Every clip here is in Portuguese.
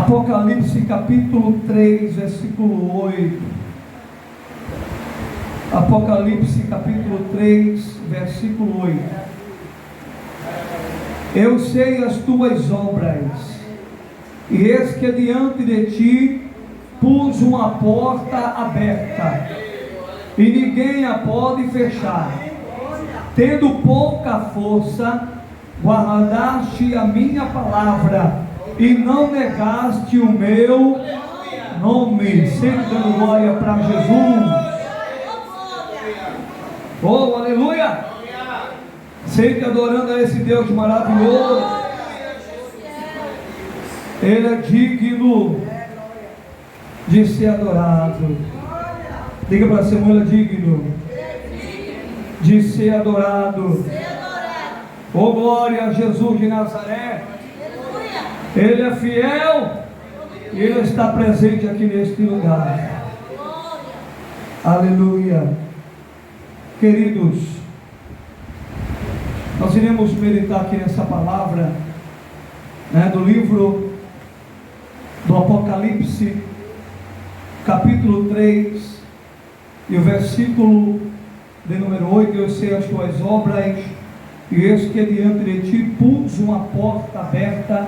Apocalipse capítulo 3, versículo 8. Apocalipse capítulo 3, versículo 8. Eu sei as tuas obras, e eis que diante de ti pus uma porta aberta, e ninguém a pode fechar. Tendo pouca força, guardaste a minha palavra, e não negaste o meu nome. Sempre dando glória para Jesus. Oh, aleluia! Sempre adorando a esse Deus maravilhoso. Ele é digno de ser adorado. Diga para a semana, digno de ser adorado. Oh, glória a Jesus de Nazaré. Ele é fiel e Ele está presente aqui neste lugar. Aleluia. Queridos, nós iremos meditar aqui nessa palavra, do livro do Apocalipse, capítulo 3, e o versículo de número 8. Eu sei as tuas obras, e eis que diante de ti pus uma porta aberta,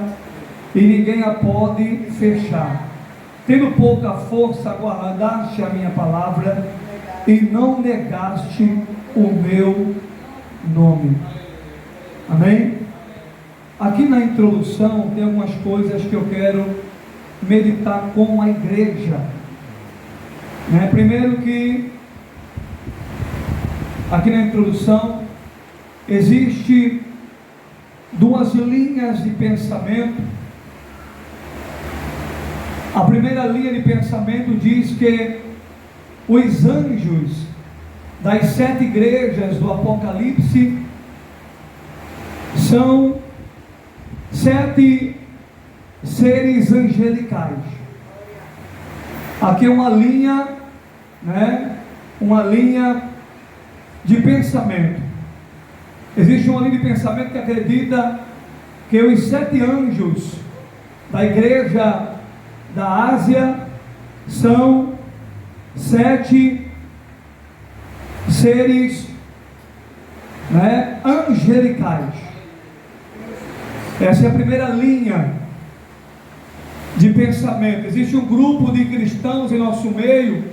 e ninguém a pode fechar. Tendo pouca força, guardaste a minha palavra, e não negaste o meu nome. Amém? Aqui na introdução tem algumas coisas que eu quero meditar com a igreja. Primeiro que aqui na introdução existe duas linhas de pensamento. A primeira linha de pensamento diz que os anjos das 7 igrejas do Apocalipse são 7 seres angelicais. Aqui é uma linha, uma linha de pensamento. Existe uma linha de pensamento que acredita que os 7 anjos da igreja da Ásia são 7 seres angelicais. Essa é a primeira linha de pensamento. Existe um grupo de cristãos em nosso meio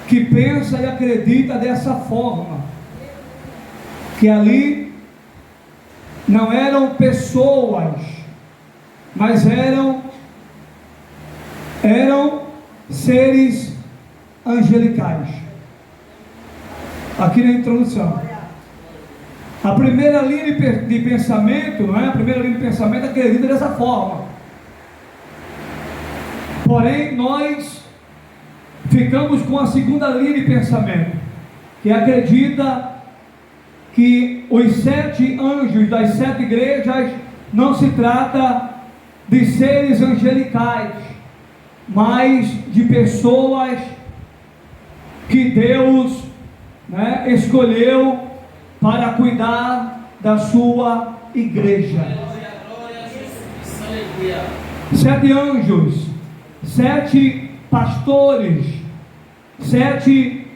que pensa e acredita dessa forma, que ali não eram pessoas, mas eram seres angelicais. Aqui na introdução, a primeira linha de pensamento, a primeira linha de pensamento acredita dessa forma. Porém, nós ficamos com a segunda linha de pensamento, que acredita que os 7 anjos das 7 igrejas não se trata de seres angelicais, mas de pessoas que Deus escolheu para cuidar da sua igreja. 7 anjos, 7 pastores, 7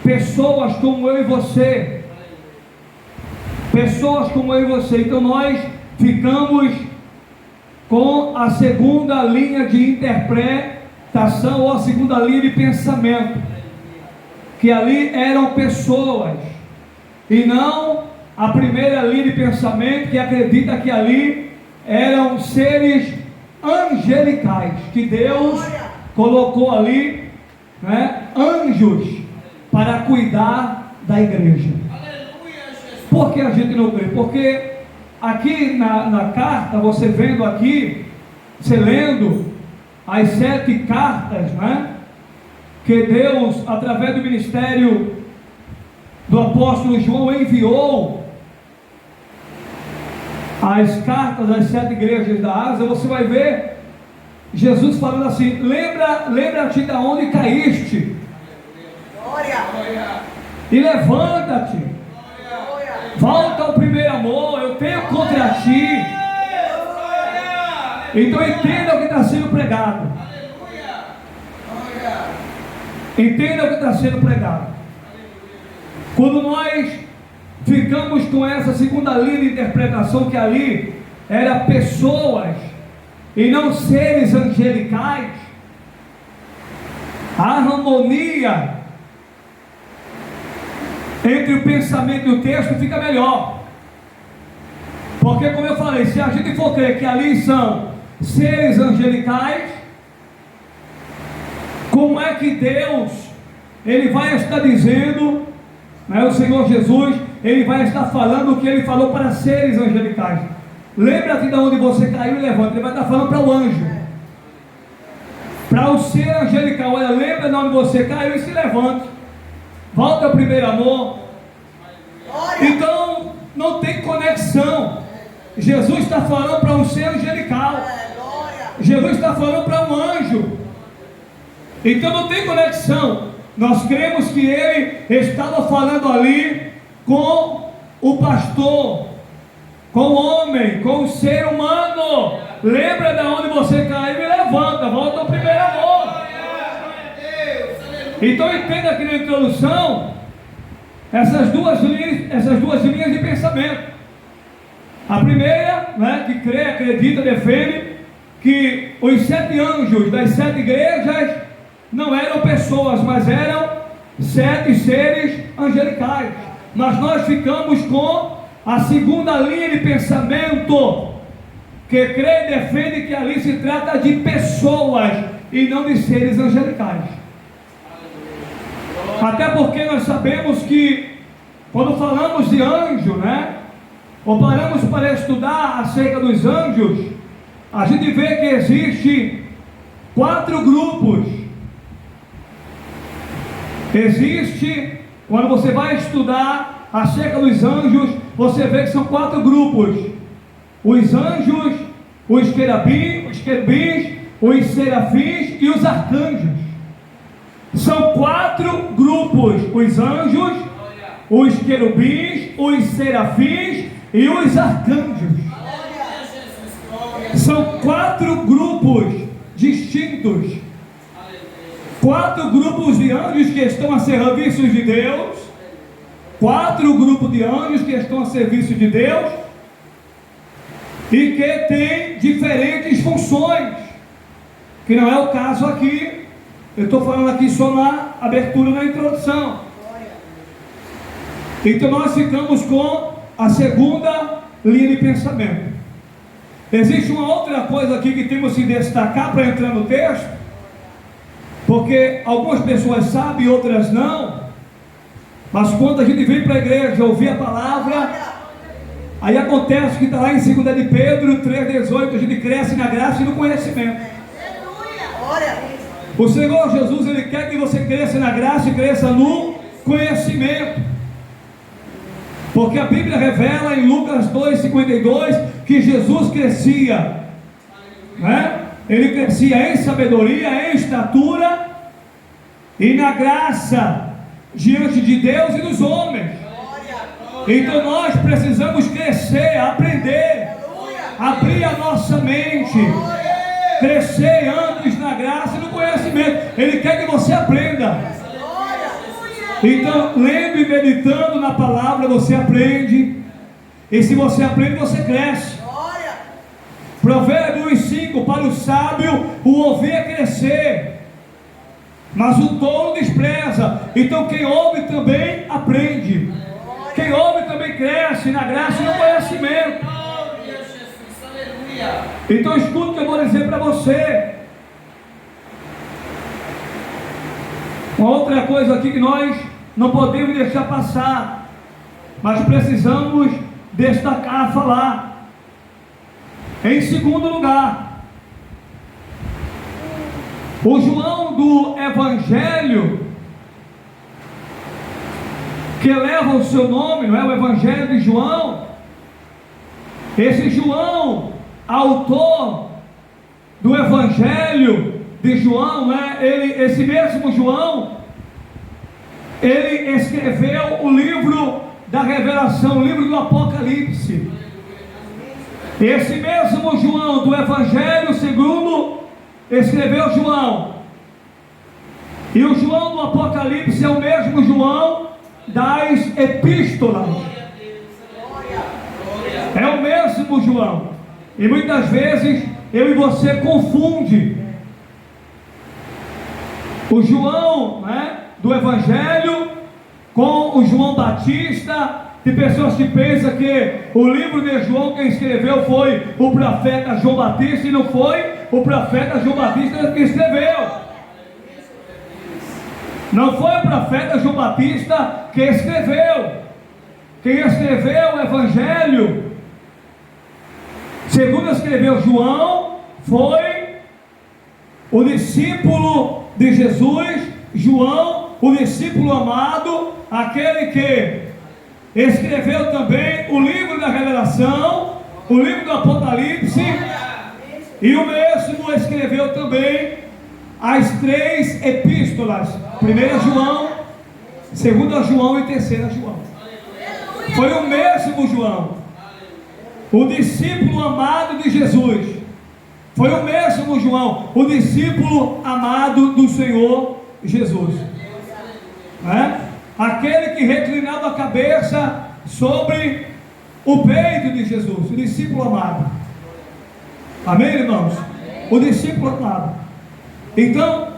pessoas como eu e você. Pessoas como eu e você. Então nós ficamos com a segunda linha de interpretação, ou a segunda linha de pensamento, que ali eram pessoas, e não a primeira linha de pensamento, que acredita que ali eram seres angelicais, que Deus colocou ali, anjos para cuidar da igreja. Por que a gente não crê? Porque aqui na carta, você vendo aqui, você lendo as 7 cartas, que Deus, através do ministério do apóstolo João, enviou as cartas das 7 igrejas da Ásia, você vai ver Jesus falando assim: lembra-te de onde caíste, e levanta-te, volta ao primeiro amor. Eu tenho contra ti Então entenda o que está sendo pregado. Entenda o que está sendo pregado. Quando nós ficamos com essa segunda linha de interpretação, que ali era pessoas e não seres angelicais, a harmonia entre o pensamento e o texto fica melhor. Porque, como eu falei, se a gente for crer que ali são seres angelicais, como é que Deus, Ele vai estar dizendo, né, o Senhor Jesus, Ele vai estar falando o que Ele falou para seres angelicais? Lembra-te de onde você caiu e levanta. Ele vai estar falando para o anjo, para o ser angelical. Olha, lembra de onde você caiu e se levanta. Volta ao primeiro amor. Então não tem conexão. Jesus está falando para um ser angelical, Jesus está falando para um anjo. Então não tem conexão. Nós cremos que ele estava falando ali com o pastor, com o homem, com o ser humano. Lembra de onde você caiu e levanta. Volta ao primeiro amor. Então entenda aqui na introdução essas duas linhas de pensamento. A primeira, né, que crê, acredita, defende que os 7 anjos das 7 igrejas não eram pessoas, mas eram 7 seres angelicais. Mas nós ficamos com a segunda linha de pensamento, que crê e defende que ali se trata de pessoas e não de seres angelicais. Até porque nós sabemos que quando falamos de anjo, né, ou paramos para estudar acerca dos anjos, a gente vê que existe 4 grupos. Existe, quando você vai estudar acerca dos anjos, você vê que são 4 grupos: os anjos, os querubins, os serafins e os arcanjos. São 4 grupos: os anjos, os querubins, os serafins e os arcanjos. São 4 grupos distintos. 4 grupos de anjos que estão a serviço de Deus. 4 grupos de anjos que estão a serviço de Deus e que têm diferentes funções, que não é o caso aqui. Eu estou falando aqui só na abertura, na introdução. Então nós ficamos com a segunda linha de pensamento. Existe uma outra coisa aqui que temos que destacar para entrar no texto, porque algumas pessoas sabem, outras não. Mas quando a gente vem para a igreja ouvir a palavra, aí acontece que está lá em 2 de Pedro 3,18, a gente cresce na graça e no conhecimento. O Senhor Jesus, Ele quer que você cresça na graça e cresça no conhecimento. Porque a Bíblia revela em Lucas 2,52 que Jesus crescia, né? Ele crescia em sabedoria, em estatura e na graça diante de Deus e dos homens. Então nós precisamos crescer, aprender, abrir a nossa mente, crescer anos na graça e no conhecimento. Ele quer que você aprenda. Então, lendo e meditando na palavra, você aprende. E se você aprende, você cresce. Provérbios 5: para o sábio o ouvir é crescer, mas o tolo despreza. Então quem ouve também aprende. Quem ouve também cresce na graça e no conhecimento. Então escuta o que eu vou dizer para você. Uma outra coisa aqui que nós não podemos deixar passar, mas precisamos destacar, falar. Em segundo lugar, o João do Evangelho, que leva o seu nome, não é? O Evangelho de João. Esse João, autor do Evangelho de João, né? Esse mesmo João, ele escreveu o livro da Revelação, o livro do Apocalipse. Esse mesmo João do Evangelho segundo escreveu João, e o João do Apocalipse é o mesmo João das epístolas, é o mesmo João, e muitas vezes eu e você confunde o João, né, do Evangelho com o João Batista. Tem pessoas que pensam que o livro de João quem escreveu foi o profeta João Batista, e não foi o profeta João Batista que escreveu. Não foi o profeta João Batista que escreveu. Quem escreveu o Evangelho, segundo escreveu João, foi o discípulo de Jesus, João, o discípulo amado, aquele que escreveu também o livro da Revelação, o livro do Apocalipse, e o mesmo escreveu também as 3 epístolas, 1 João, 2 João e 3 João. Foi o mesmo João, o discípulo amado de Jesus. Foi o mesmo João, o discípulo amado do Senhor Jesus, aquele que reclinava a cabeça sobre o peito de Jesus, o discípulo amado. Amém, irmãos? O discípulo amado. Então,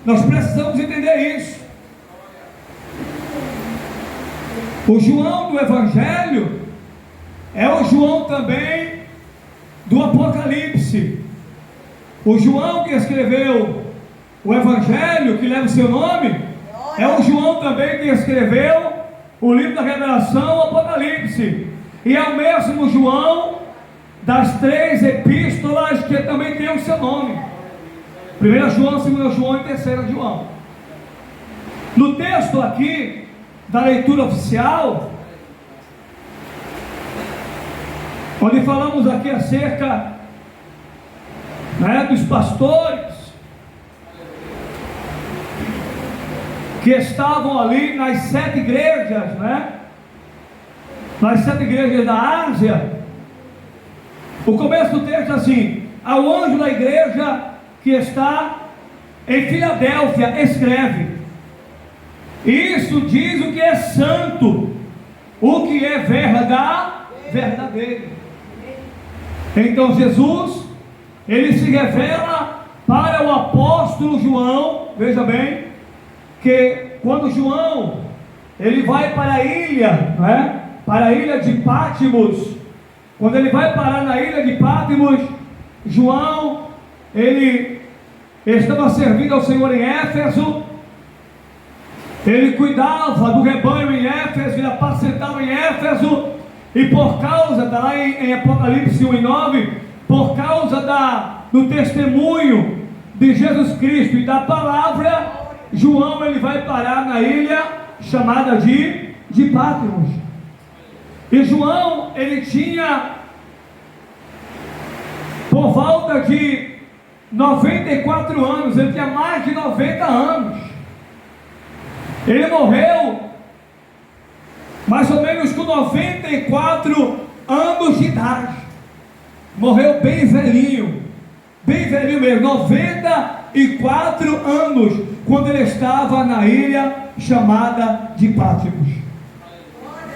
nós precisamos entender isso. O João do Evangelho é o João também do Apocalipse. O João que escreveu o Evangelho, que leva o seu nome, é o João também que escreveu o livro da Revelação, o Apocalipse. E é o mesmo João das 3 epístolas que também tem o seu nome. 1 João, 2 João e 3 João. No texto aqui da leitura oficial, onde falamos aqui acerca, dos pastores que estavam ali nas 7 igrejas, nas 7 igrejas da Ásia. O começo do texto é assim: ao anjo da igreja que está em Filadélfia, escreve. Isso diz o que é santo, o que é verdadeiro. Então Jesus, ele se revela para o apóstolo João. Veja bem, que quando João, ele vai para a ilha, para a ilha de Pátimos, quando ele vai parar na ilha de Pátimos, João, ele estava servindo ao Senhor em Éfeso, ele cuidava do rebanho em Éfeso, ele apacentava em Éfeso, e por causa, está lá em Apocalipse 1:9, por causa do testemunho de Jesus Cristo e da palavra, João, ele vai parar na ilha chamada de Pátimos. E João, ele tinha por volta de 94 anos, ele tinha mais de 90 anos. Ele morreu mais ou menos com 94 anos de idade. Morreu bem velhinho mesmo, 94 anos, quando ele estava na ilha chamada de Pátimos.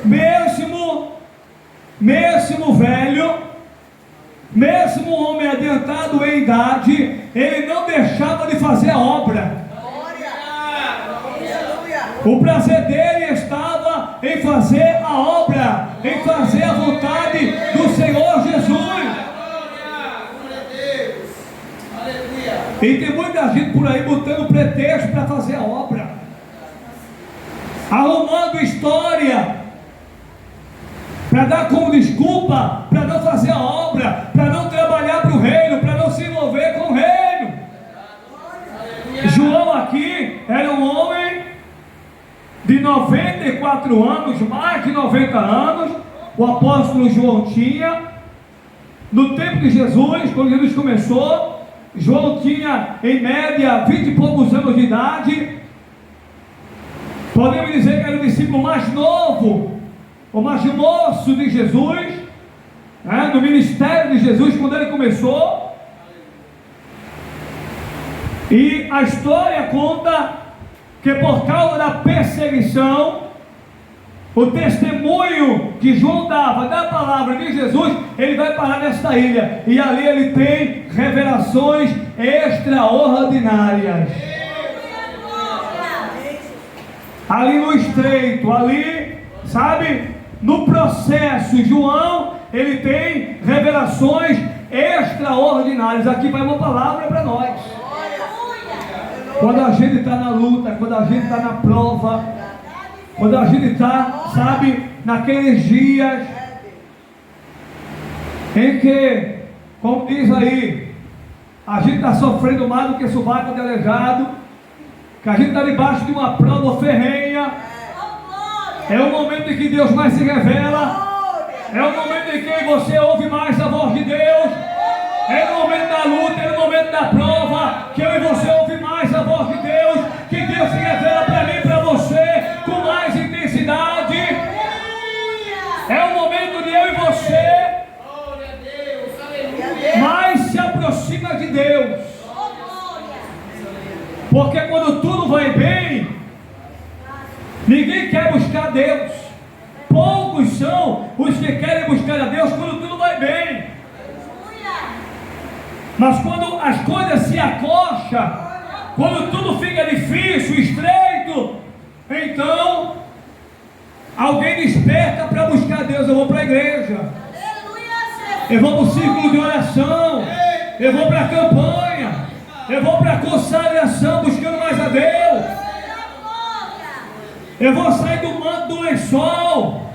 Mesmo velho, mesmo homem adiantado em idade, ele não deixava de fazer a obra. O prazer dele estava em fazer a obra, em fazer a vontade do Senhor Jesus. E tem muita gente por aí botando pretexto para fazer a obra, arrumando história para dar como desculpa para não fazer a obra, para não trabalhar para o reino, para não se envolver com o reino. João aqui era um homem de 94 anos, mais de 90 anos. O apóstolo João tinha, no tempo de Jesus, quando Jesus começou, João tinha em média 20 e poucos anos de idade. Podemos dizer que era o discípulo mais novo, o mais moço de Jesus. né, no ministério de Jesus, quando ele começou. E a história conta que por causa da perseguição, o testemunho que João dava da palavra de Jesus, ele vai parar nesta ilha, e ali ele tem revelações extraordinárias. Ali no estreito, ali, sabe, no processo, João, ele tem revelações extraordinárias. Aqui vai uma palavra para nós. Quando a gente está na luta, quando a gente está na prova, quando a gente está, sabe, naqueles dias em que, como diz aí, a gente está sofrendo mais do que sovaco de aleijado, que a gente está debaixo de uma prova ferrenha, é o momento em que Deus mais se revela, é o momento em que você ouve mais a voz de Deus, é no momento da luta, é no momento da prova, que eu e você ouve mais a voz de Deus, que Deus se revela para mim e para você com mais intensidade. É o momento de eu e você mais se aproxima de Deus. Porque quando tudo vai bem, ninguém quer buscar Deus. Poucos são os que querem buscar a Deus quando tudo vai bem. Mas quando as coisas se acocham, quando tudo fica difícil, estreito, então alguém desperta para buscar Deus. Eu vou para a igreja, eu vou para o círculo de oração, eu vou para a campanha, eu vou para a consagração buscando mais a Deus, eu vou sair do manto do lençol,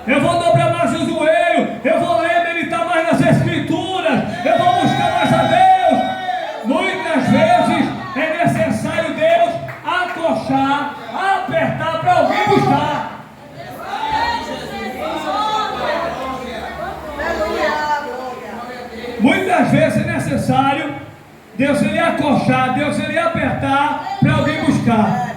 eu vou dobrar mais o joelho, eu vou ler, meditar mais nas escrituras, eu vou buscar mais a Deus. Muitas vezes é necessário Deus acochar, apertar para alguém buscar. Muitas vezes é necessário Deus ele acochar, Deus ele apertar para alguém buscar.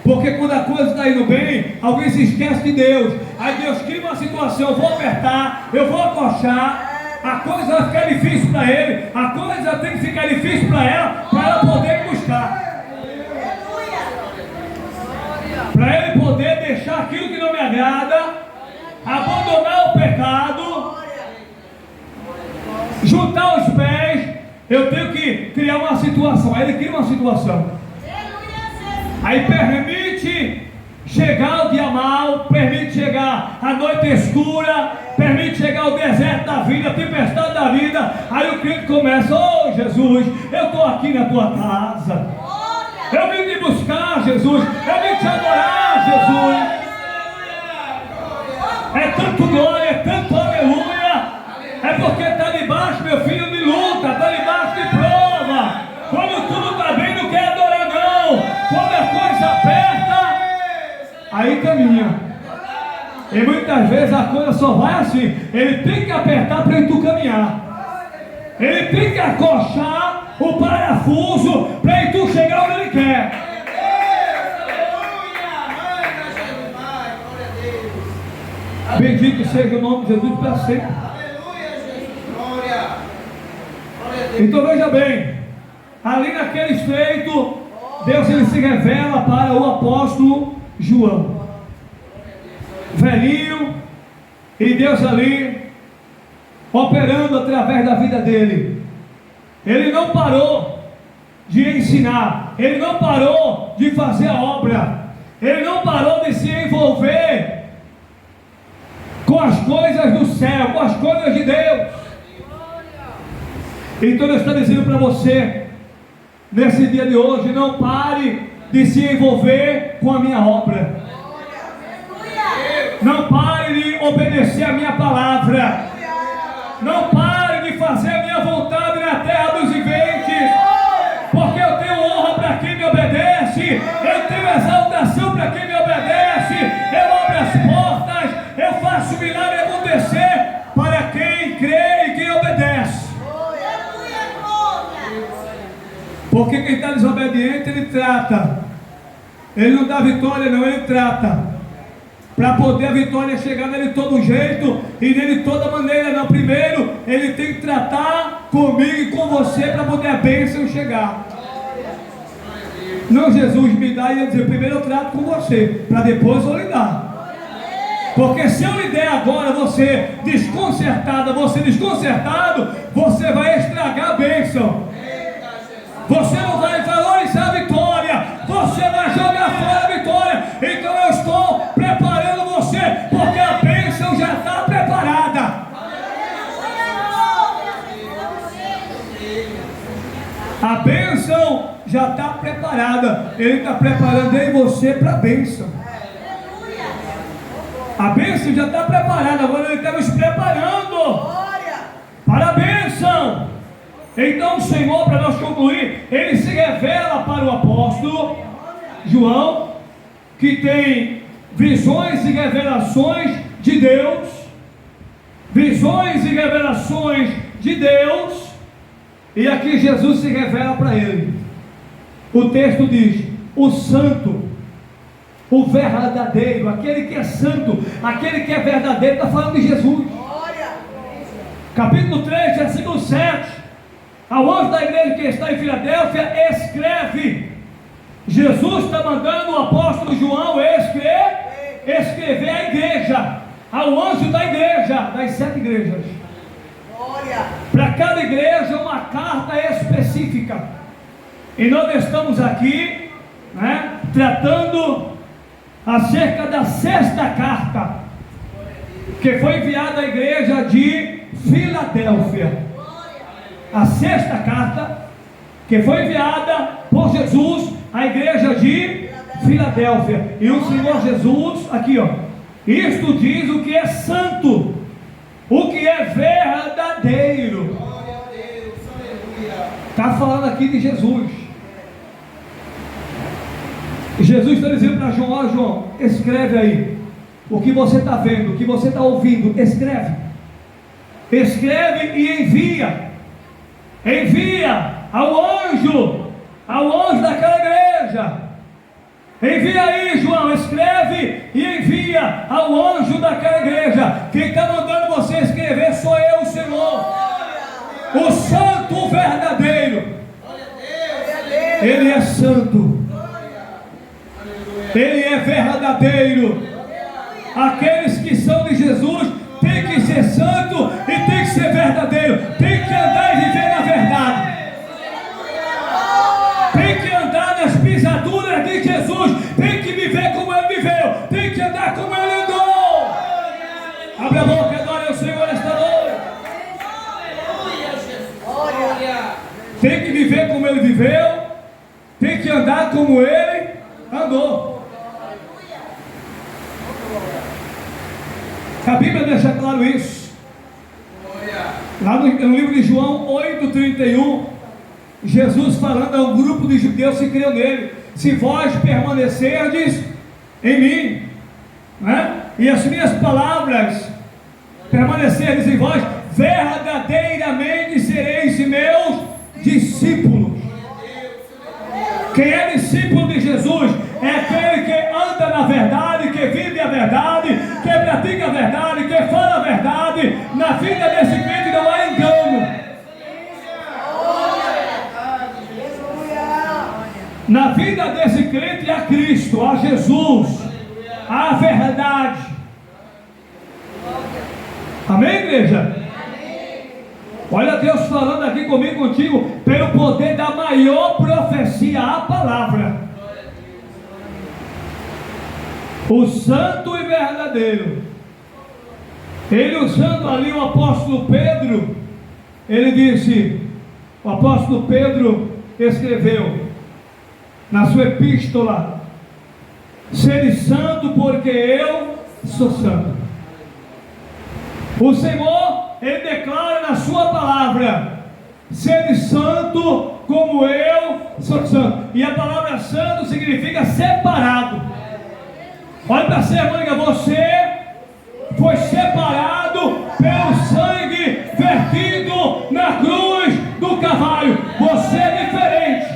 Porque quando a coisa está indo bem, alguém se esquece de Deus. Aí Deus cria uma situação, eu vou apertar, eu vou acochar, a coisa vai ficar difícil para ele, a coisa tem que ficar difícil para ela poder buscar. Para ele poder deixar aquilo que não me agrada, abandonar o pecado, juntar os pés, eu tenho que criar uma situação. Aí ele cria uma situação. Aí permite chegar o dia mau, permite chegar a noite escura, permite chegar o deserto da vida, a tempestade da vida. Aí o crente começa: oh Jesus, eu estou aqui na tua casa, eu vim te buscar, Jesus, eu vim te adorar, Jesus. É tanto glória, é tanto aleluia, é porque está debaixo, meu filho, de luta, está debaixo de prova. Quando tudo está bem, não quer adorar não. Quando a coisa aperta, aí caminha. E muitas vezes a coisa só vai assim. Ele tem que apertar para tu caminhar. Ele tem que acochar o parafuso para tu chegar onde ele quer. Bendito seja o nome de Jesus para sempre. Então veja bem, ali naquele estreito, Deus ele se revela para o apóstolo João, velhinho, e Deus ali operando através da vida dele. Ele não parou de ensinar, ele não parou de fazer a obra, ele não parou de se envolver com as coisas do céu, com as coisas de Deus. Então eu estou dizendo para você, nesse dia de hoje, não pare de se envolver com a minha obra. Não pare de obedecer a minha palavra. Não pare de fazer a minha vontade na terra dos viventes. Porque eu tenho honra para quem me obedece. Eu tenho exaltação para quem me obedece. Eu abro as portas. Eu faço o milagre acontecer para quem crê e quem obedece. Porque quem está desobediente, ele trata. Ele não dá vitória não, ele trata. para poder a vitória chegar nele de todo jeito e nele de toda maneira. Não, primeiro ele tem que tratar comigo e com você para poder a bênção chegar. Não, Jesus me dá e ele dizer, primeiro eu trato com você, para depois eu lhe dar. Porque se eu lhe der agora, você desconcertada, você desconcertado, você vai estragar a bênção. Você não vai valorizar a vitória, você vai jogar fora a vitória. Então eu estou preparando você, porque a bênção já está preparada. A bênção já está preparada. Ele está preparando eu e você para a bênção. A bênção já está preparada. Agora ele está nos preparando para a bênção. Então o Senhor, para nós concluir, ele se revela para o apóstolo João, que tem visões e revelações de Deus. Visões e revelações de Deus. E aqui Jesus se revela para ele. O texto diz: o santo, o verdadeiro, aquele que é santo, aquele que é verdadeiro, está falando de Jesus. Capítulo 3, versículo 7. Ao anjo da igreja que está em Filadélfia, escreve. Jesus está mandando o apóstolo João escrever a igreja, ao anjo da igreja, das 7 igrejas. Para cada igreja uma carta específica. E nós estamos aqui, tratando acerca da 6ª carta, que foi enviada à igreja de Filadélfia. A 6ª carta que foi enviada por Jesus à igreja de Filadélfia. E o Senhor Jesus, aqui isto diz o que é santo, o que é verdadeiro. Está falando aqui de Jesus. Jesus está dizendo para João: ó João, escreve aí o que você está vendo, o que você está ouvindo, escreve e envia ao anjo daquela igreja. Envia aí, João, escreve e envia ao anjo daquela igreja. Quem está mandando você escrever sou eu, o Senhor, o santo verdadeiro. Ele é santo, ele é verdadeiro. Aqueles que são de Jesus tem que ser santo e tem que ser verdadeiro, tem que andar e viver na verdade, tem que andar nas pisaduras de Jesus, tem que viver como ele viveu, tem que andar como ele andou. Abre a boca e adore ao Senhor esta noite. Tem que viver como ele viveu, tem que andar como ele andou. A Bíblia deixa claro isso. Lá no livro de João 8,31, Jesus falando a um grupo de judeus que criam nele: se vós permanecerdes em mim, e as minhas palavras permanecerdes em vós, verdadeiramente sereis meus discípulos. Quem é discípulo de Jesus é aquele que anda na verdade, que vive a verdade, que pratica a verdade, que fala a verdade. Na vida desse crente não há engano. Na vida desse crente há Cristo, há Jesus, há verdade. Amém, igreja? Olha Deus falando aqui comigo, contigo, pelo poder da maior profecia, a palavra. O santo e verdadeiro. Ele usando ali o apóstolo Pedro, ele disse, o apóstolo Pedro escreveu na sua epístola: sede santo porque eu sou santo. O Senhor, ele declara na sua palavra: sede santo como eu sou santo. E a palavra santo significa separado. Olha para você, irmã, você foi separado pelo sangue vertido na cruz do Calvário. Você é diferente.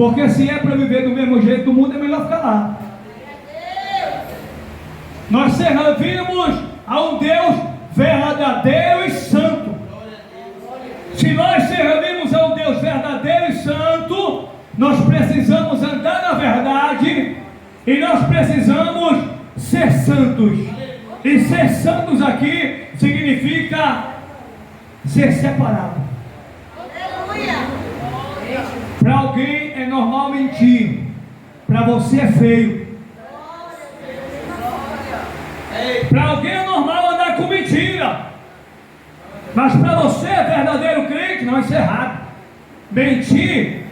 Porque se é para viver do mesmo jeito do mundo, é melhor ficar lá. Nós servimos a um Deus verdadeiro e santo. Se nós servimos a um Deus verdadeiro e santo, nós precisamos andar na verdade e nós precisamos ser santos. E ser santos aqui significa ser separado. Para alguém é normal mentir, para você é feio. Para alguém é normal andar com mentira, mas para você é verdadeiro crente, não, isso é errado. Mentir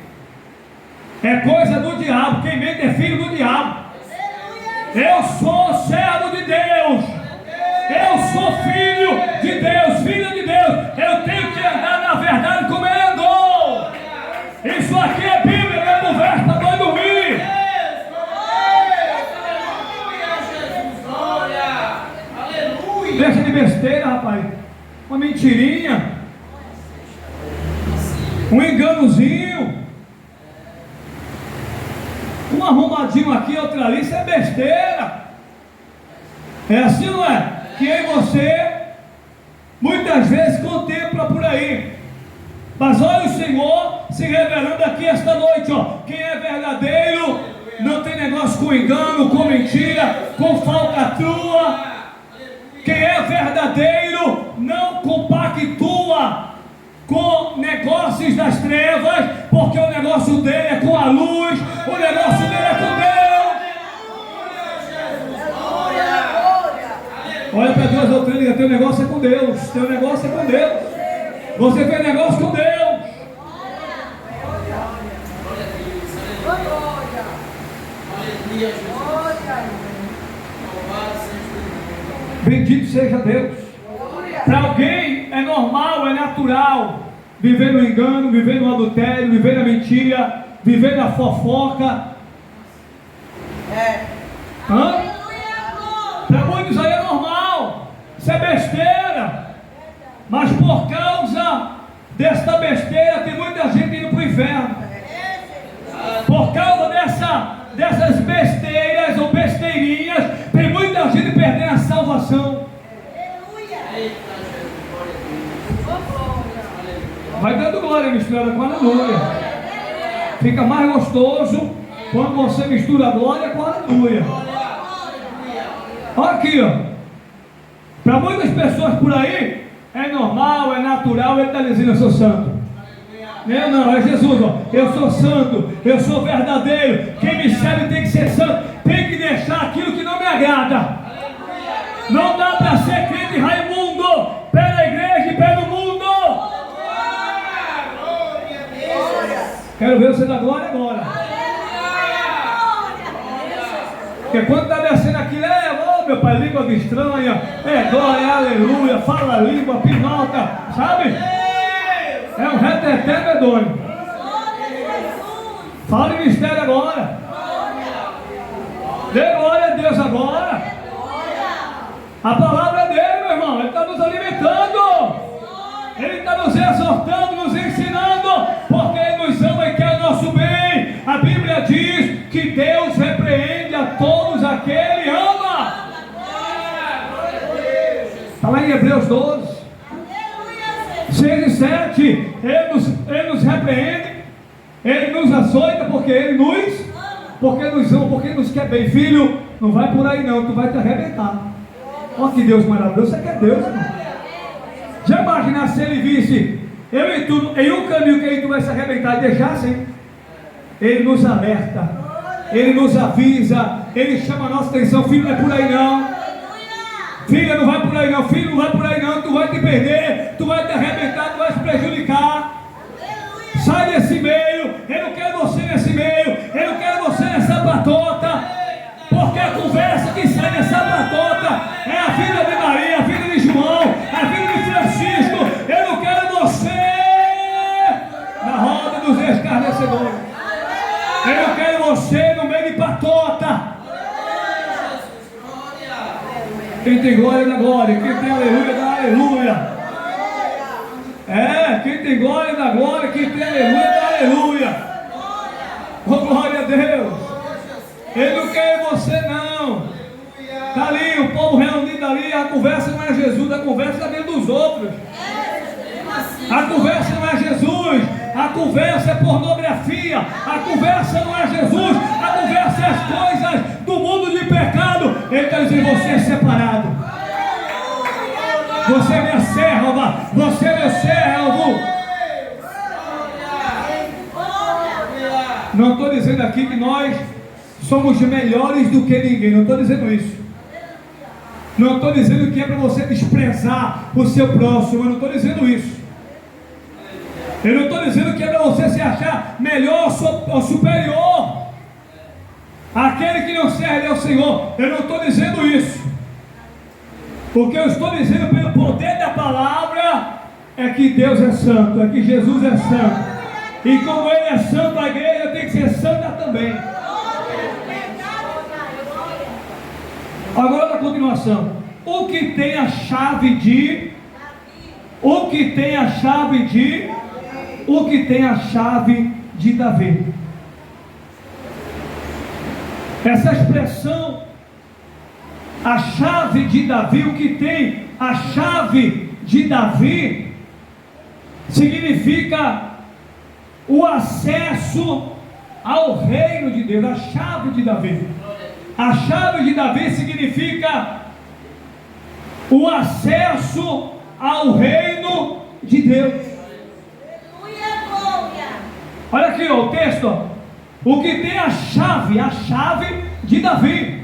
é coisa do diabo, quem mente é filho do diabo. Eu sou servo de Deus, eu sou filho de Deus, filha de Deus. Eu tenho que andar na verdade como ele andou. Isso aqui é Bíblia, não é conversa para nós dormir. Deixa de besteira, rapaz. Uma mentirinha, um enganozinho, um arrumadinho aqui, outro ali, isso é besteira. É assim, não é? Que aí você muitas vezes contempla por aí. Mas olha o Senhor se revelando aqui esta noite, ó. Quem é verdadeiro não tem negócio com engano, com mentira, com falcatrua. Quem é verdadeiro não compactua com negócios das trevas, porque o negócio dele é com a luz, o negócio dele é com Deus. Olha para Deus, doutrina, diga, teu negócio é com Deus, teu negócio é com Deus. Você tem negócio com Deus. Bendito seja Deus. Para alguém é normal, é natural viver no engano, viver no adultério, viver na mentira, viver na fofoca. Para muitos aí é normal, isso é besteira. Mas por causa desta besteira tem muita gente indo para o inferno. Por causa dessas besteiras ou besteirinhas, tem muita gente perdendo a salvação. Vai dando glória misturada com aleluia. Fica mais gostoso quando você mistura a glória com a aleluia. Olha aqui, ó. Para muitas pessoas por aí, é normal, é natural, ele está dizendo, eu sou santo. Eu não, é Jesus, ó. Eu sou santo, eu sou verdadeiro. Quem me serve tem que ser santo. Tem que deixar aquilo que não me agrada. Não dá para ser crente Raimundo, pé na igreja e pé no mundo. Quero ver você dar glória agora. Porque quando está descendo aqui, oh meu pai, língua estranha, glória, aleluia, fala língua, pinota, sabe? É um reteté medonho. Fala em mistério agora. Dê glória a Deus agora. A palavra é dele, meu irmão. Ele está nos alimentando. Ele está nos exortando, nos ensinando. Porque Ele nos ama e quer o nosso bem. A Bíblia diz que Deus repreende a todos a quem Ele ama. Está lá em Hebreus 12. 6 e 7, Ele nos repreende, Ele nos açoita porque Ele nos ama, porque Ele nos quer bem. Filho, não vai por aí não, tu vai te arrebentar. Olha que Deus maravilhoso, você quer Deus, irmão. Já imagina se Ele visse eu e tu em um caminho que aí tu vai se arrebentar e deixar assim? Ele nos alerta, Ele nos avisa, Ele chama a nossa atenção. Filho, não é por aí não. Filha, não vai por aí não, filho, não vai por aí não, tu vai te perder, tu vai te arrebentar, tu vai se prejudicar. Sai desse meio, eu não quero você nesse meio, eu não quero você nessa patota, porque a conversa que sai dessa patota é a vida de Maria, a vida de João, a vida de Francisco. Eu não quero você na roda dos escarnecedores, eu não quero você no meio de patota. Quem tem glória dá glória, quem tem aleluia dá aleluia. Quem tem glória dá glória, quem tem aleluia dá aleluia. Oh, glória a Deus. Ele não quer você, não. Está ali, o povo reunido ali. A conversa não é Jesus, a conversa é dentro dos outros. A conversa não é Jesus, a conversa é pornografia. A conversa não é Jesus, a conversa é as coisas do mundo de pecado. Ele está dizendo: você é separado, você é minha serva, você é meu servo. Não estou dizendo aqui que nós somos melhores do que ninguém, não estou dizendo isso. Não estou dizendo que é para você desprezar o seu próximo, eu não estou dizendo isso. Eu não estou dizendo que é para você se achar melhor ou superior àquele que não serve ao Senhor. Eu não estou dizendo isso. O que eu estou dizendo pelo poder da palavra é que Deus é santo, é que Jesus é santo. E como Ele é santo, a igreja tem que ser santa também. Agora, na continuação, o que tem a chave de Davi? Essa expressão, a chave de Davi, o que tem a chave de Davi, significa o acesso ao reino de Deus. A chave de Davi. A chave de Davi significa o acesso ao reino de Deus. Olha aqui, ó, o texto, ó. O que tem a chave de Davi.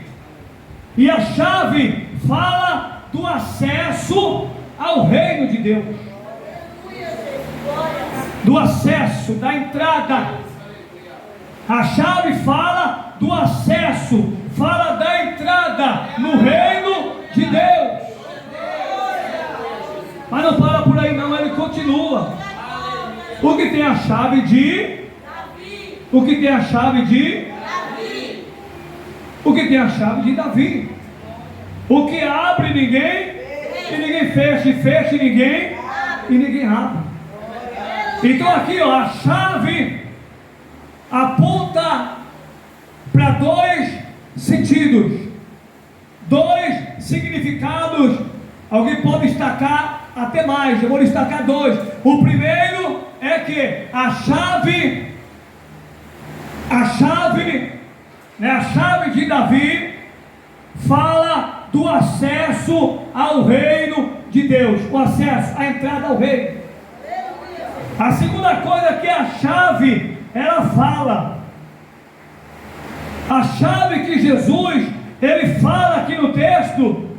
E a chave fala do acesso ao reino de Deus. Do acesso, da entrada. A chave fala do acesso, fala da entrada no reino de Deus. Mas não para por aí não, ele continua. O que tem a chave de Davi. O que tem a chave de Davi. O que tem a chave de Davi. O que abre ninguém e ninguém fecha, e fecha ninguém e ninguém abre. Então aqui, ó, a chave aponta para dois sentidos, dois significados. Alguém pode destacar até mais, eu vou destacar dois. O primeiro é que a chave de Davi fala do acesso ao reino de Deus, o acesso, a entrada ao reino. A segunda coisa que a chave, ela fala, a chave que Jesus, ele fala aqui no texto,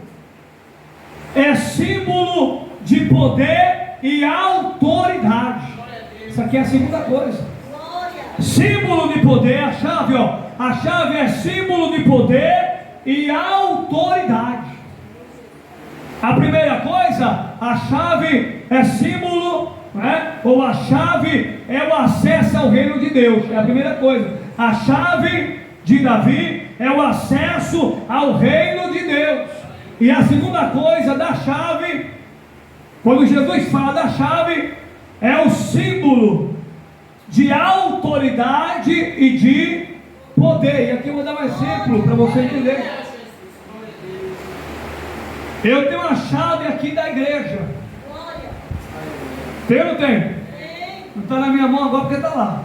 é símbolo de poder e autoridade. Isso aqui é a segunda coisa. Símbolo de poder, a chave, ó, a chave é símbolo de poder e autoridade. A primeira coisa, a chave é símbolo, né? Ou a chave é o acesso ao reino de Deus. É a primeira coisa. A chave de Davi é o acesso ao reino de Deus. E a segunda coisa da chave, quando Jesus fala da chave, é o símbolo de autoridade e de poder. E aqui eu vou dar um exemplo para você entender. Eu tenho uma chave aqui da igreja. Tem ou não tem? Não está na minha mão agora porque está lá.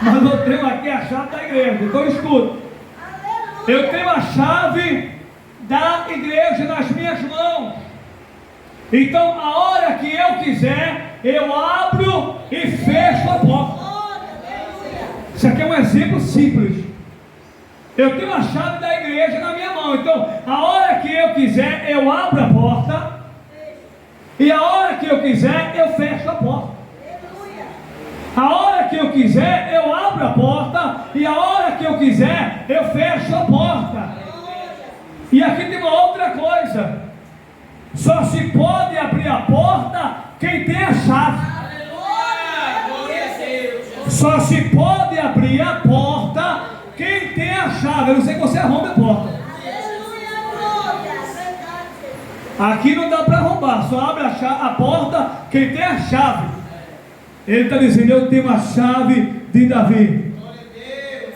Mas eu tenho aqui a chave da igreja. Então escuta. Eu tenho a chave da igreja nas minhas mãos. Então a hora que eu quiser, eu abro e fecho a porta. Isso aqui é um exemplo simples. Eu tenho a chave da igreja na minha mão. Então a hora que eu quiser, eu abro a porta. E a hora que eu quiser, eu fecho a porta. A hora que eu quiser, eu abro a porta. E a hora que eu quiser, eu fecho a porta. E aqui tem uma outra coisa. Só se pode abrir a porta quem tem a chave. Só se pode abrir a porta quem tem a chave. A não ser que você arrombe a porta. Aqui não dá para arrombar. Só abre a porta quem tem a chave. Ele está dizendo: eu tenho a chave de Davi.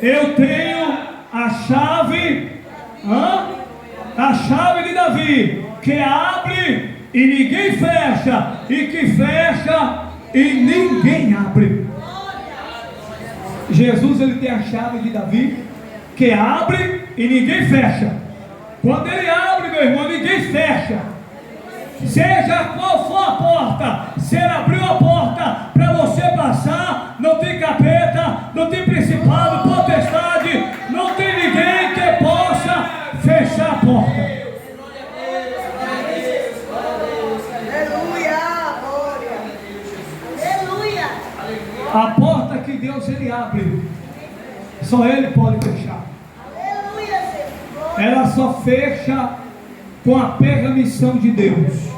Eu tenho a chave, a chave de Davi, que abre e ninguém fecha, e que fecha e ninguém abre. Jesus, ele tem a chave de Davi, que abre e ninguém fecha. Quando ele abre, meu irmão, ninguém fecha. Seja qual for a porta, se ele abriu a porta para você passar, não tem capeta, não tem principado, potestade, não tem ninguém que possa fechar a porta. A porta que Deus ele abre, só Ele pode fechar. Ela só fecha com a permissão de Deus.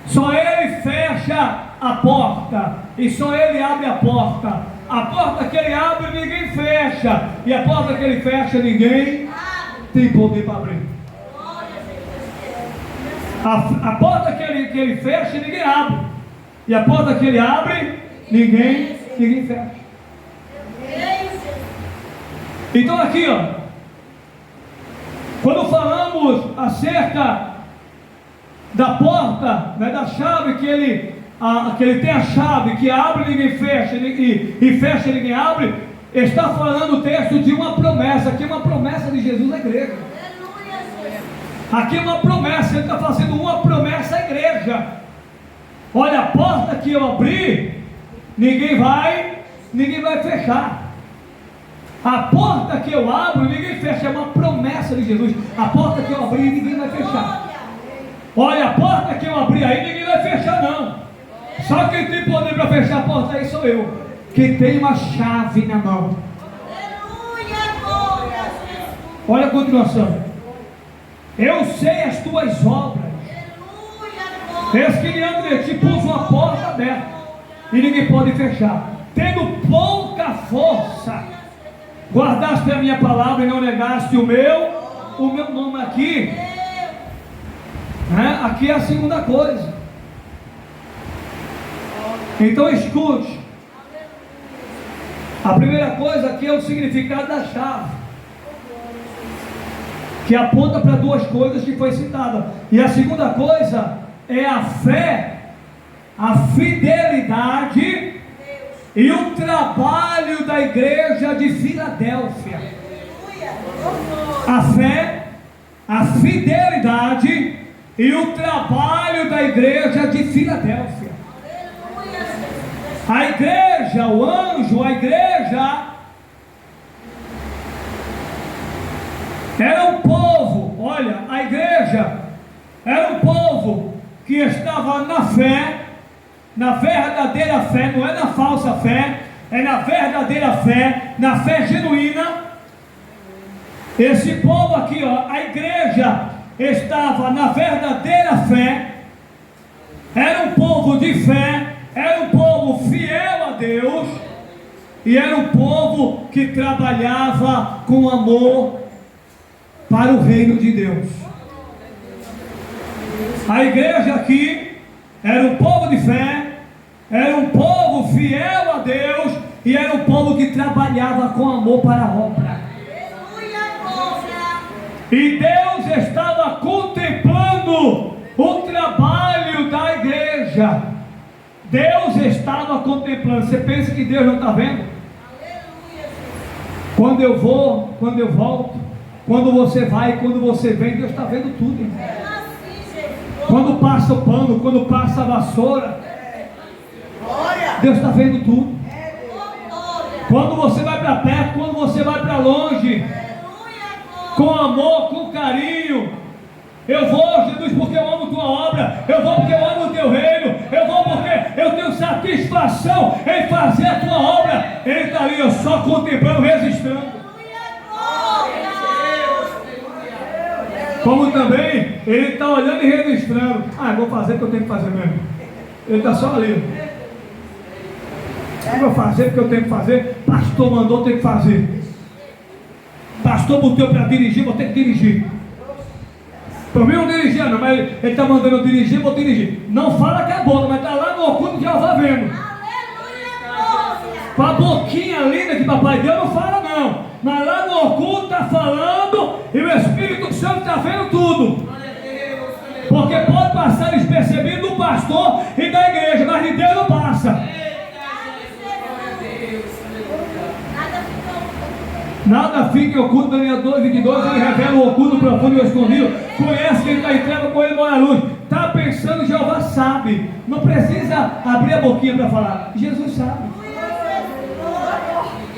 Só Ele fecha a porta e só Ele abre a porta. A porta que Ele abre ninguém fecha, e a porta que Ele fecha ninguém tem poder para abrir. A porta que ele fecha ninguém abre, e a porta que Ele abre ninguém fecha. Então aqui, quando falamos acerca da porta, né, da chave que ele tem a chave que abre e ninguém fecha, e fecha e ninguém abre, está falando o texto de uma promessa. Aqui é uma promessa de Jesus à igreja. Aqui é uma promessa, ele está fazendo uma promessa à igreja. Olha, a porta que eu abri, ninguém vai fechar. A porta que eu abro, ninguém fecha. É uma promessa de Jesus. A porta que eu abri, ninguém vai fechar. Olha, a porta que eu abri aí, ninguém vai fechar não. Só quem tem poder para fechar a porta aí sou eu, que tem uma chave na mão. Olha a continuação. Eu sei as tuas obras. Eis que diante de ti pus uma porta aberta e ninguém pode fechar. Tendo pouca força, guardaste a minha palavra e não negaste o meu nome. Aqui, né? Aqui é a segunda coisa. Então escute. A primeira coisa aqui é o significado da chave, que aponta para duas coisas que foi citada. E a segunda coisa é a fé, a fidelidade e o trabalho da igreja de Filadélfia. A fé, a fidelidade e o trabalho da igreja de Filadélfia. A igreja, o anjo, a igreja era um povo. Olha, a igreja era um povo que estava na fé, na verdadeira fé, não é na falsa fé, é na verdadeira fé, na fé genuína. Esse povo aqui, a igreja estava na verdadeira fé, era um povo de fé, era um povo fiel a Deus, e era um povo que trabalhava com amor para o reino de Deus. A igreja aqui era um povo de fé, era um povo fiel a Deus, e era um povo que trabalhava com amor para a obra. E Deus estava contemplando o trabalho da igreja. Deus estava contemplando. Você pensa que Deus não está vendo? Quando eu vou, quando eu volto, quando você vai, quando você vem, Deus está vendo tudo, irmão. Quando passa o pano, quando passa a vassoura, Deus está vendo tudo. Quando você vai para perto, quando você vai para longe, com amor, com carinho. Eu vou, Jesus, porque eu amo tua obra. Eu vou porque eu amo o teu reino. Eu vou porque eu tenho satisfação em fazer a tua obra. Ele está ali, eu só contemplando, registrando. Como também ele está olhando e registrando. Eu vou fazer o que eu tenho que fazer mesmo. Ele está só ali. Eu vou fazer o que eu tenho que fazer. Pastor mandou, eu tenho que fazer. Pastor botou para dirigir, vou ter que dirigir. Por mim não dirigia não, mas ele está mandando eu dirigir, vou dirigir. Não fala que é boca, mas está lá no oculto de Jeová vendo. Com a boquinha linda que papai Deus não fala não. Mas lá no oculto está falando e o Espírito Santo está vendo tudo. Porque pode passar despercebido do pastor e da igreja, mas de Deus não passa. Nada fica oculto, Daniel 2:22, ele revela o oculto, o profundo e o escondido. Conhece quem está em treva, com ele mora a luz. Está pensando, Jeová sabe. Não precisa abrir a boquinha para falar. Jesus sabe.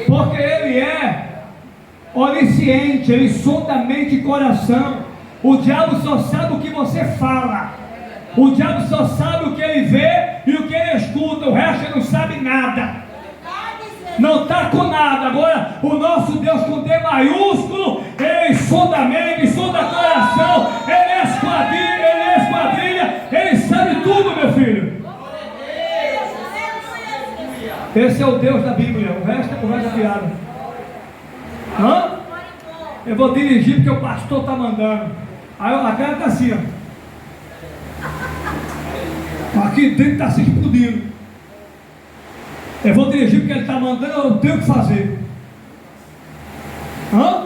Porque ele é onisciente, ele sonda a mente e coração. O diabo só sabe o que você fala. O diabo só sabe o que ele vê e o que ele escuta. O resto ele não sabe nada. Não está com nada. Agora, o nosso Deus com D maiúsculo, ele sonda a mente, sonda o coração, ele esquadrilha, ele sabe tudo, meu filho. Esse é o Deus da Bíblia, o resto é piada. Hã? Eu vou dirigir porque o pastor está mandando. Aí a cara está assim, ó. Aqui dentro está se explodindo. Eu vou dirigir porque ele está mandando, eu não tenho o que fazer. Hã?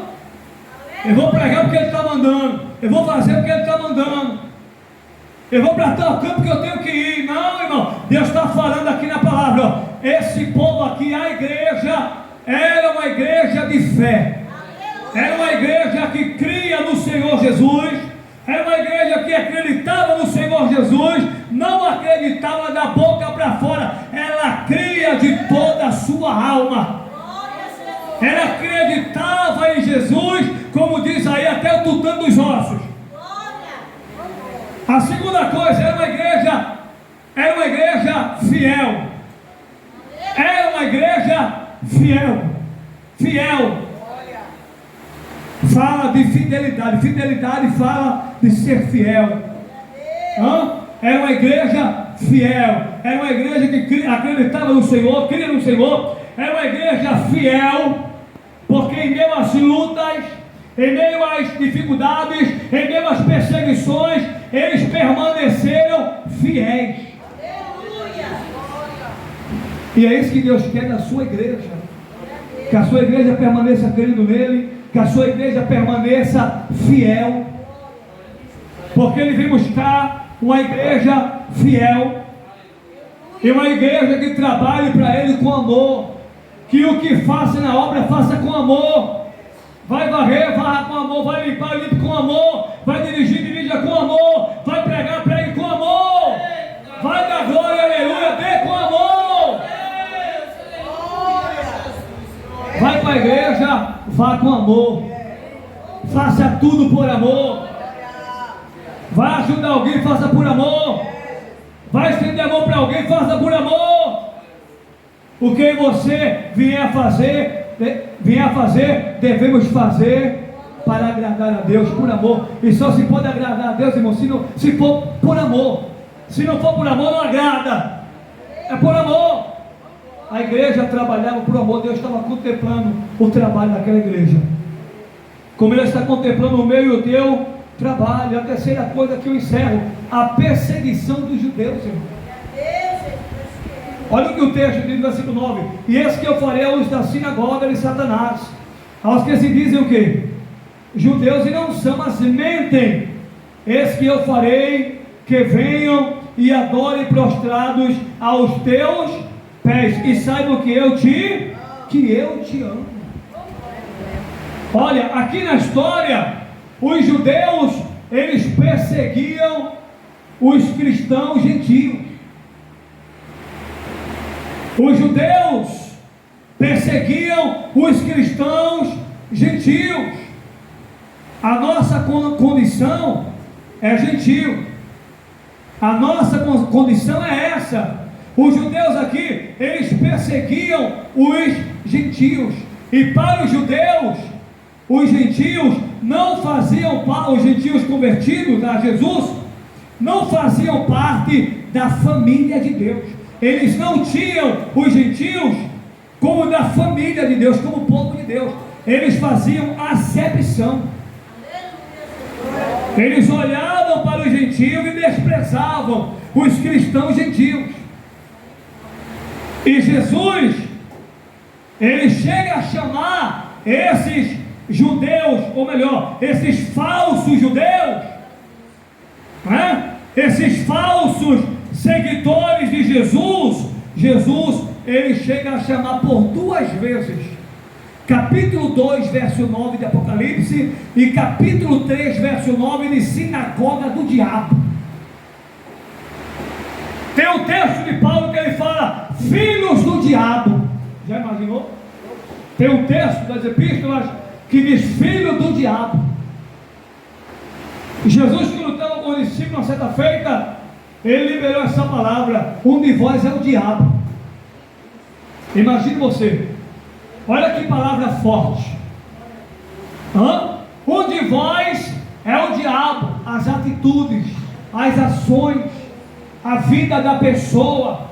Eu vou pregar porque ele está mandando. Eu vou fazer porque ele está mandando. Eu vou para tal campo porque eu tenho que ir. Não, irmão. Deus está falando aqui na palavra. Ó. Esse povo aqui, a igreja, era uma igreja de fé. Era uma igreja que cria no Senhor Jesus. Era uma igreja que acreditava no Senhor Jesus. Não acreditava da boca para fora. Ela cria de toda a sua alma. Ela acreditava em Jesus, como diz aí, até o tutano dos ossos. A segunda coisa, era uma igreja fiel. Era uma igreja fiel. Fala de fidelidade. Fidelidade fala de ser fiel. Era uma igreja fiel. Era uma igreja que acreditava no Senhor, cria no Senhor. Era uma igreja fiel, porque em meio às lutas, em meio às dificuldades, em meio às perseguições, eles permaneceram fiéis. E é isso que Deus quer da sua igreja. Que a sua igreja permaneça crendo nele, que a sua igreja permaneça fiel. Porque ele vem buscar uma igreja fiel e uma igreja que trabalhe para ele com amor. Que o que faça na obra, faça com amor. Vai varrer, varra com amor. Vai limpar, limpe com amor. Vai dirigir, dirija com amor. Vai pregar, pregue com amor. Vai dar glória, aleluia, dê com amor. Vai para a igreja, vá com amor. Faça tudo por amor. Vai ajudar alguém, faça por amor. Vai estender amor para alguém, faça por amor. O que você vier a fazer, devemos fazer para agradar a Deus por amor. E só se pode agradar a Deus, irmão, se for por amor. Se não for por amor, não agrada. É por amor. A igreja trabalhava por amor. Deus estava contemplando o trabalho daquela igreja, como Ele está contemplando o meu e o teu trabalho. A terceira coisa que eu encerro: a perseguição dos judeus, irmão. Olha o que o texto diz no versículo 9: e eis que eu farei aos da sinagoga de Satanás, aos que se dizem o quê? Judeus e não são, mas mentem. Eis que eu farei que venham e adorem prostrados aos teus pés, e saibam que eu te amo. Olha, aqui na história, os judeus, eles perseguiam os cristãos gentios. Os judeus perseguiam os cristãos gentios. A nossa condição é gentil. A nossa condição é essa. Os judeus aqui, eles perseguiam os gentios. E para os judeus, os gentios não faziam parte, os gentios convertidos a Jesus, não faziam parte da família de Deus. Eles não tinham os gentios como da família de Deus, como povo de Deus. Eles faziam acepção. Eles olhavam para os gentios e desprezavam os cristãos gentios. E Jesus, Ele chega a chamar esses judeus, ou melhor, esses falsos judeus, né? Esses falsos seguidores de Jesus, ele chega a chamar por 2 vezes. Capítulo 2, verso 9 de Apocalipse, e capítulo 3, verso 9 de sinagoga do diabo. Tem um texto de Paulo que ele fala, filhos do diabo. Já imaginou? Tem um texto das epístolas que diz filho do diabo. Jesus, quando estava com os discípulos na certa feita, ele liberou essa palavra, um de vós é o diabo. Imagine você, olha que palavra forte. Um de vós é o diabo, as atitudes, as ações, a vida da pessoa,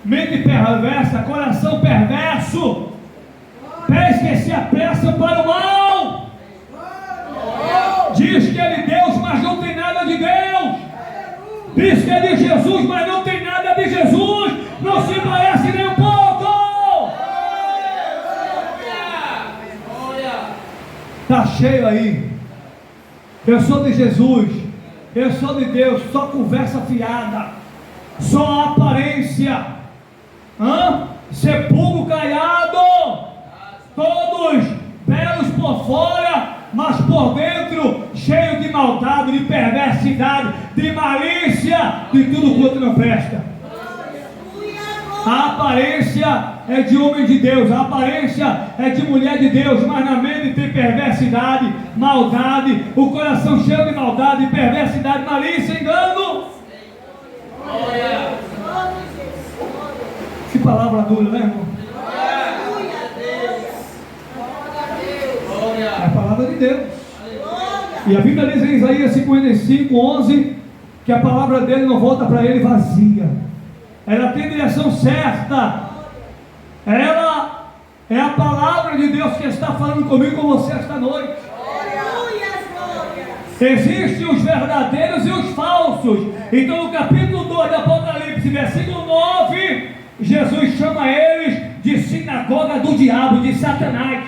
mente perversa, coração perverso, pés que se apressam para o mal. Diz que é de Deus, mas não tem nada de Deus. Diz que é de Jesus, mas não tem nada de Jesus. Não se parece nem um pouco. Está cheio aí. Eu sou de Jesus, eu sou de Deus. Só conversa fiada, só aparência, sepulcro caiado, todos belos por fora, mas por dentro cheio de maldade, de perversidade, de malícia, de tudo quanto não presta. A aparência é de homem de Deus, a aparência é de mulher de Deus, mas na mente tem perversidade, maldade, o coração cheio de maldade, perversidade, malícia, engano. Que palavra dura, né, irmão? É a palavra de Deus. E a Bíblia diz em Isaías 55, 11, que a palavra dele não volta para ele vazia. Ela tem direção certa. Ela é a palavra de Deus que está falando comigo, com você esta noite. Existem os verdadeiros e os falsos. Então no capítulo 2 do Apocalipse, versículo 9, Jesus chama eles de sinagoga do diabo, de Satanás.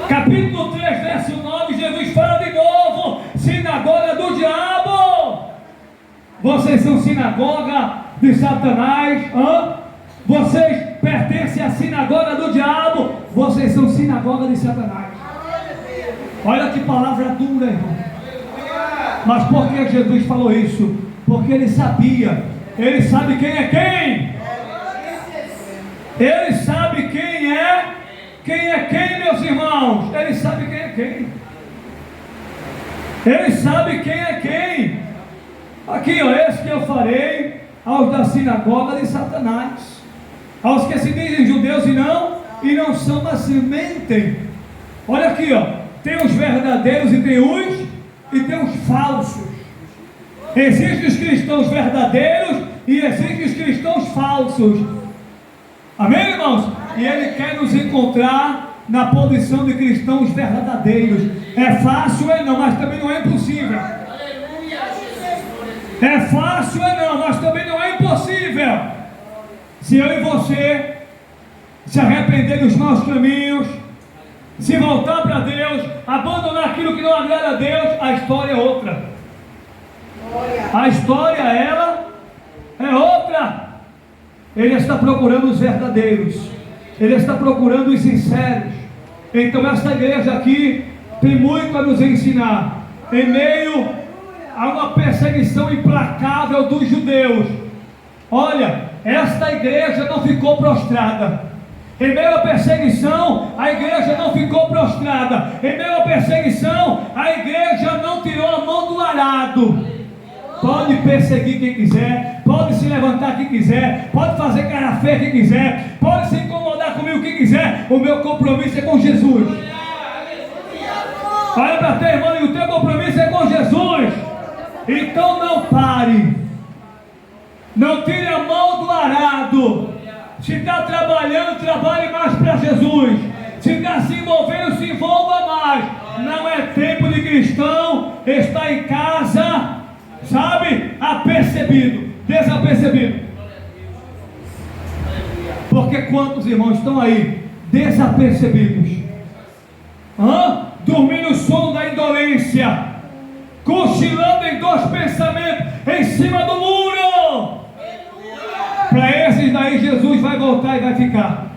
Capítulo 3, verso 9, Jesus fala de novo, sinagoga do diabo. Vocês são sinagoga de Satanás, vocês pertencem à sinagoga do diabo, vocês são sinagoga de Satanás. Olha que palavra dura, irmão. Mas por que Jesus falou isso? Porque ele sabia, ele sabe quem é quem. Ele sabe quem é quem, meus irmãos. Ele sabe quem é quem. Ele sabe quem é quem. Aqui, ó, esse que eu farei aos da sinagoga de Satanás, aos que se dizem judeus e não são, mas se mentem. Olha aqui, ó, tem os verdadeiros e tem os falsos. Existem os cristãos verdadeiros e existem os cristãos falsos. Amém, irmãos? E ele quer nos encontrar na posição de cristãos verdadeiros. É fácil, não, mas também não é impossível. É fácil, não, mas também não é impossível. Se eu e você se arrepender dos nossos caminhos, se voltar para Deus, abandonar aquilo que não agrada a Deus, a história é outra. A história, ela é outra. Ele está procurando os verdadeiros, ele está procurando os sinceros. Então esta igreja aqui tem muito a nos ensinar. Em meio a uma perseguição implacável dos judeus, olha, esta igreja não ficou prostrada. Em meio à perseguição, a igreja não ficou prostrada. Em meio à perseguição, a igreja não tirou a mão do arado. Pode perseguir quem quiser, pode se levantar quem quiser, pode fazer cara feia quem quiser, pode se incomodar comigo quem quiser. O meu compromisso é com Jesus. Olha para teu irmão, e o teu compromisso é com Jesus. Então não pare, não tire a mão do arado. Se está trabalhando, trabalhe mais para Jesus. Se está se envolvendo, se envolva mais. Não é tempo de cristão estar em casa, sabe, apercebido, desapercebido. Porque quantos irmãos estão aí desapercebidos? Dormindo o sono da indolência, cochilando em dois pensamentos em cima do muro. Para esses daí Jesus vai voltar e vai ficar.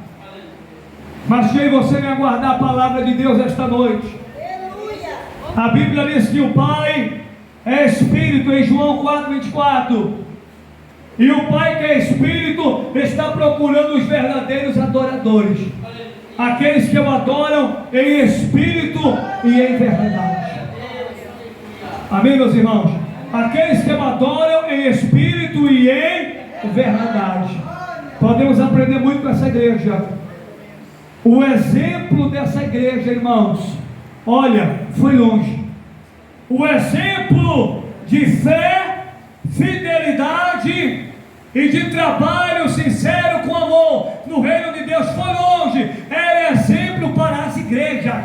Mas quem você me aguardar a palavra de Deus esta noite? A Bíblia diz que o Pai é Espírito em João 4:24. E o Pai que é Espírito está procurando os verdadeiros adoradores, aqueles que o adoram em espírito e em verdade. Amém, meus irmãos? Aqueles que o adoram em espírito e em verdade. Podemos aprender muito com essa igreja. O exemplo dessa igreja, irmãos, olha, foi longe. O exemplo de fé, fidelidade e de trabalho sincero com amor no reino de Deus foi longe. Era exemplo para as igrejas.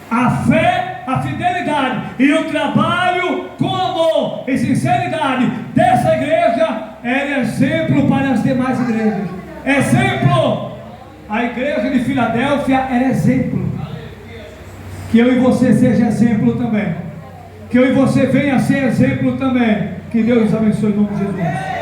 A fé, a fidelidade e o trabalho com amor e sinceridade dessa igreja era exemplo para as demais igrejas. Exemplo. A igreja de Filadélfia era exemplo. Que eu e você seja exemplo também. Que eu e você venha a ser exemplo também. Que Deus abençoe em nome de Jesus.